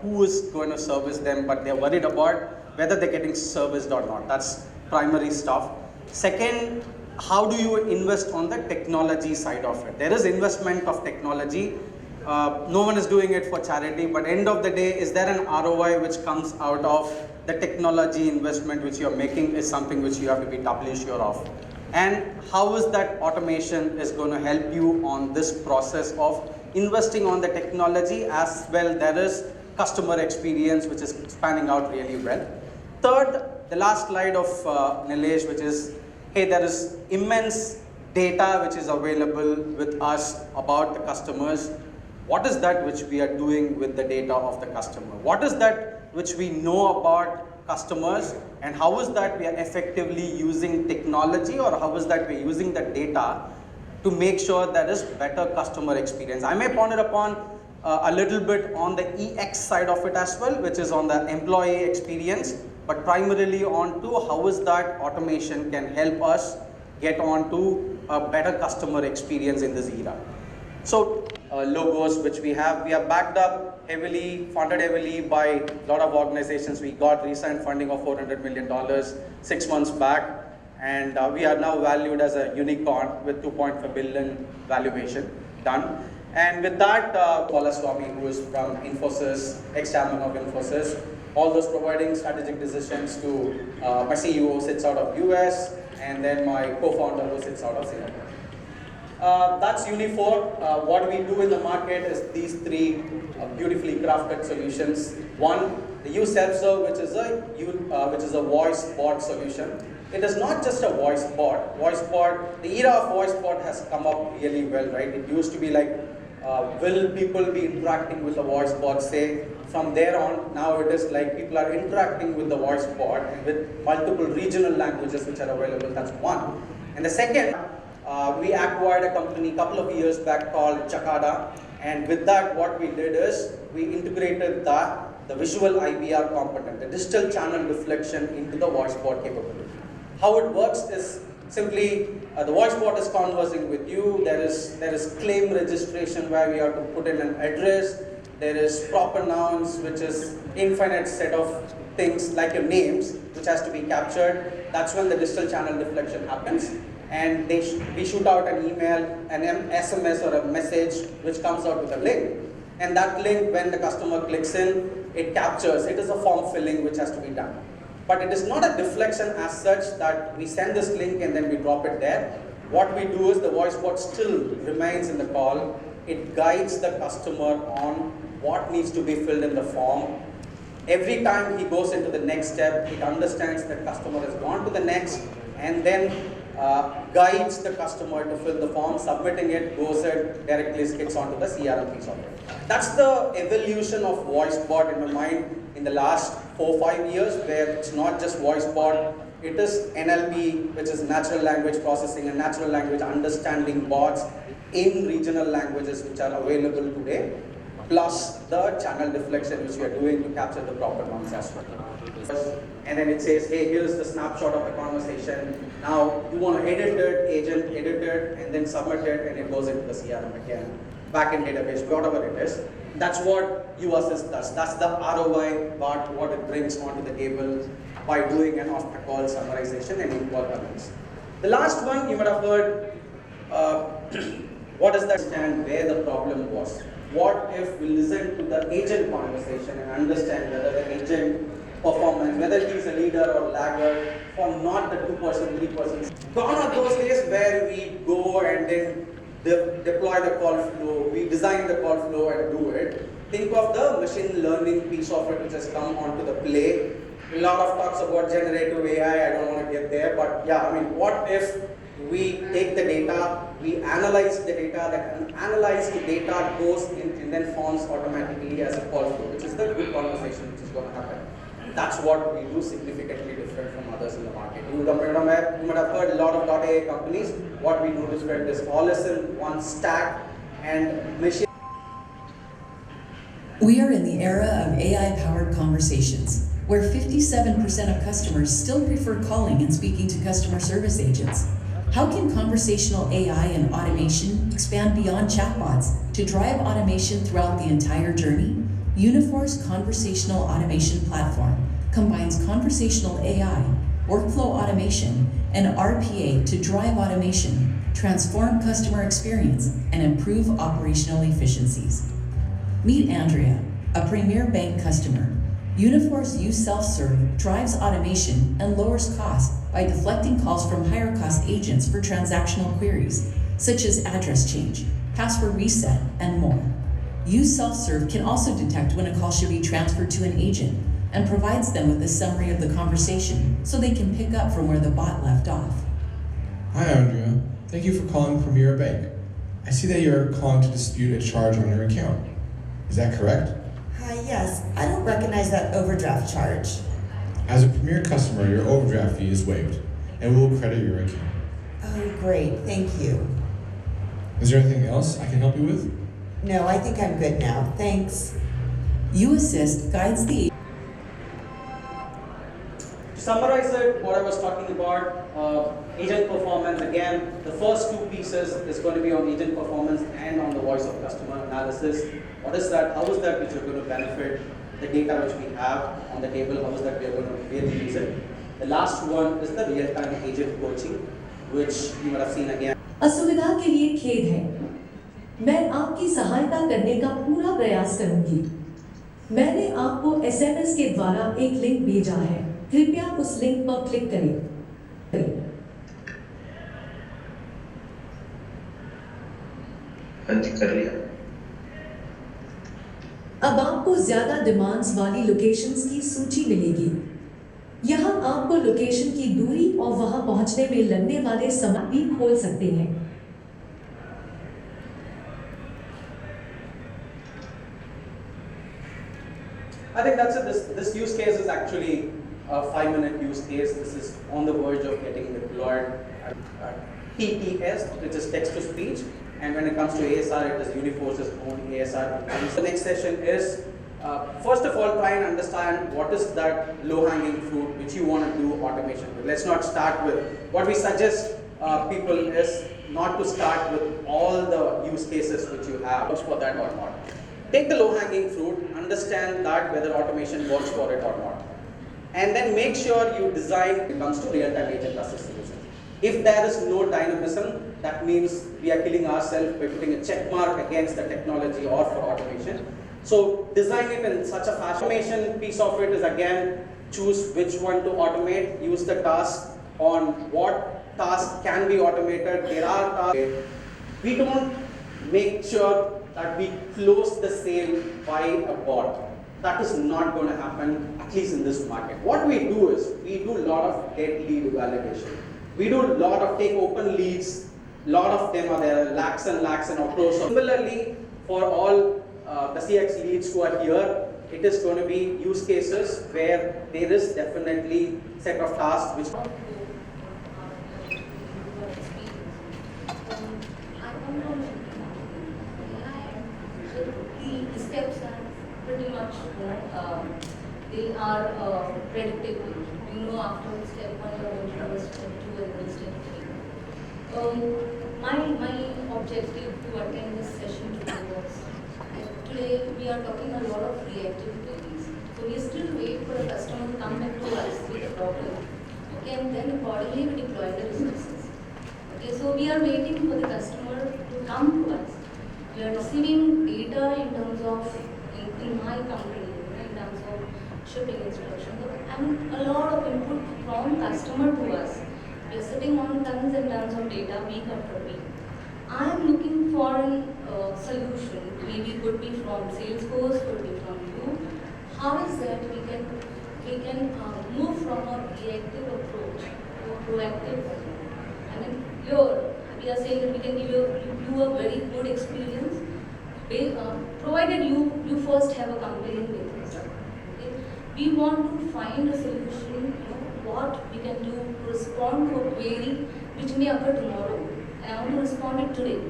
who is going to service them, but they're worried about whether they're getting serviced or not. That's primary stuff. Second, how do you invest on the technology side of it? There is investment of technology. No one is doing it for charity, but end of the day, is there an ROI which comes out of the technology investment which you're making is something which you have to be doubly sure of. And how is that automation is going to help you on this process of investing on the technology as well. There is customer experience which is spanning out really well. Third, the last slide of Nilesh, which is, hey, there is immense data which is available with us about the customers. What is that which we are doing with the data of the customer? What is that which we know about customers, and how is that we are effectively using technology, or how is that we are using the data to make sure there is better customer experience? I may ponder upon a little bit on the EX side of it as well, which is on the employee experience, but primarily on to how is that automation can help us get on to a better customer experience in this era. So logos which we are backed up heavily, funded heavily by a lot of organizations. We got recent funding of $400 million 6 months back, and we are now valued as a unicorn with 2.5 billion valuation done. And with that, Swami, who is from Infosys, ex-chairman of Infosys, all those providing strategic decisions to my CEO sits out of US, and then my co-founder who sits out of Singapore. That's Uniphore. What we do in the market is these three beautifully crafted solutions. One, the use self-serve, which is a voice bot solution. It is not just a voice bot. The era of voice bot has come up really well, right? It used to be like, will people be interacting with the voice bot? Say, from there on, now it is like people are interacting with the voice bot and with multiple regional languages which are available. That's one. And the second, we acquired a company a couple of years back called Chakada, and with that what we did is we integrated the visual IVR component, the digital channel deflection, into the voice bot capability. How it works is simply the voice bot is conversing with you. There is claim registration where we have to put in an address. There is proper nouns, which is infinite set of things like your names, which has to be captured. That's when the digital channel deflection happens. And we shoot out an email, an SMS or a message which comes out with a link. And that link, when the customer clicks in, it captures. It is a form filling which has to be done. But it is not a deflection as such that we send this link and then we drop it there. What we do is the voice bot still remains in the call. It guides the customer on what needs to be filled in the form. Every time he goes into the next step, it understands that customer has gone to the next, and then guides the customer to fill the form, submitting it, goes it, directly skips onto the CRM piece of it. That's the evolution of voice bot in my mind in the last 4-5 years, where it's not just voice bot, it is NLP, which is natural language processing and natural language understanding bots in regional languages which are available today, plus the channel deflection which we are doing to capture the proper nouns as well. And then it says, hey, here's the snapshot of the conversation. Now you want to edit it, agent edit it, and then submit it, and it goes into the CRM again, backend database, whatever it is. That's what UAssist does. That's the ROI part, what it brings onto the table by doing an off-the-call summarization and equal comments. The last one you might have heard, what does that stand where the problem was? What if we listen to the agent conversation and understand whether the agent performance, whether he's a leader or laggard, or not the 2%, 3%. Gone are those days where we go and then deploy the call flow, we design the call flow and do it. Think of the machine learning piece of it which has come onto the play. A lot of talks about generative AI, I don't want to get there, but yeah, I mean, what if we take the data, we analyze the data, that analyzed data goes in and then forms automatically as a call flow, which is the good conversation which is going to happen. That's what we do significantly different from others in the market. You might have heard a lot of .ai companies. What we do different is all is in one stack and machine. We are in the era of AI-powered conversations, where 57% of customers still prefer calling and speaking to customer service agents. How can conversational AI and automation expand beyond chatbots to drive automation throughout the entire journey? Uniphore's conversational automation platform combines conversational AI, workflow automation, and RPA to drive automation, transform customer experience, and improve operational efficiencies. Meet Andrea, a premier bank customer. Uniphore's Use Self-Serve drives automation and lowers costs by deflecting calls from higher-cost agents for transactional queries, such as address change, password reset, and more. Use Self-Serve can also detect when a call should be transferred to an agent and provides them with a summary of the conversation so they can pick up from where the bot left off. Hi, Andrea. Thank you for calling Premier Bank. I see that you're calling to dispute a charge on your account. Is that correct? Hi, yes. I don't recognize that overdraft charge. As a Premier customer, your overdraft fee is waived, and we will credit your account. Oh, great. Thank you. Is there anything else I can help you with? No, I think I'm good now. Thanks. UAssist guides the To summarize it, what I was talking about, agent performance, again, the first two pieces is going to be on agent performance and on the voice of customer analysis. What is that? How is that which are going to benefit the data which we have on the table? How is that we are going to really use it? The last one is the real-time agent coaching, which you might have seen again. असुविधा के लिए खेद है। मैं आपकी सहायता करने का पूरा प्रयास करूंगी। मैंने आपको SMS के द्वारा एक लिंक भेजा है। कृपया उस लिंक पर क्लिक करें। हाँ जी, कर लिया। अब आपको ज्यादा डिमांड्स वाली लोकेशंस की सूची मिलेगी। यहाँ आपको लोकेशन की दूरी और वहां पहुंचने में लगने वाले समय भी खोल सकते हैं। I think that's it. This use case is actually a 5-minute use case. This is on the verge of getting deployed at TTS, which is text to speech. And when it comes to ASR, it is Uniphore's own ASR. The next session is, first of all, try and understand what is that low-hanging fruit which you want to do automation with. Let's not start with, what we suggest people is not to start with all the use cases which you have for that or not. Take the low-hanging fruit, understand that whether automation works for it or not. And then make sure you design when it comes to real-time agent assist solutions. If there is no dynamism, that means we are killing ourselves by putting a check mark against the technology or for automation. So design it in such a fashion. Automation piece of it is, again, choose which one to automate, use the task on what task can be automated. There are tasks. We don't make sure that we close the sale by a bot. That is not going to happen, at least in this market. What we do is, we do a lot of dead lead validation. We do a lot of take open leads. A lot of them are there, lakhs and crores. Similarly, for all the CX leads who are here, it is going to be use cases where there is definitely set of tasks which the steps are pretty much, they are predictable. You know, after step 1 you're going to do step 2 and then step 3. My objective to attend this session today was, today we are talking a lot of reactive queries. So we still wait for a customer to come back to us with a problem. Okay, and then accordingly we deploy the resources. Okay, so we are waiting for the customer to come to us. We are receiving data in terms of, in my company, in terms of shipping instructions, and a lot of input from customer to us. We are sitting on tons and tons of data week after week. I am looking for a solution. Maybe could be from Salesforce, could be from you. How is that we can move from a reactive approach to a proactive one? I mean, here we are saying that we can give you a very good experience, provided you first have a compelling business. Okay? We want to find a solution, what we can do to respond to a query which may occur tomorrow. And I want to respond it today.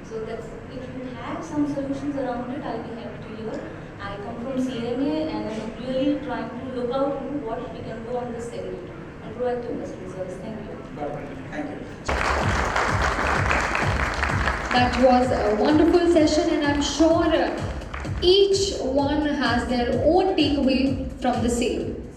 So that's, if you have some solutions around it, I'll be happy to hear. I come from CMA and I'm really trying to look out what we can do on this segment and proactive customer service. Thank you. Thank you. That was a wonderful session, and I'm sure Each one has their own takeaway from the same.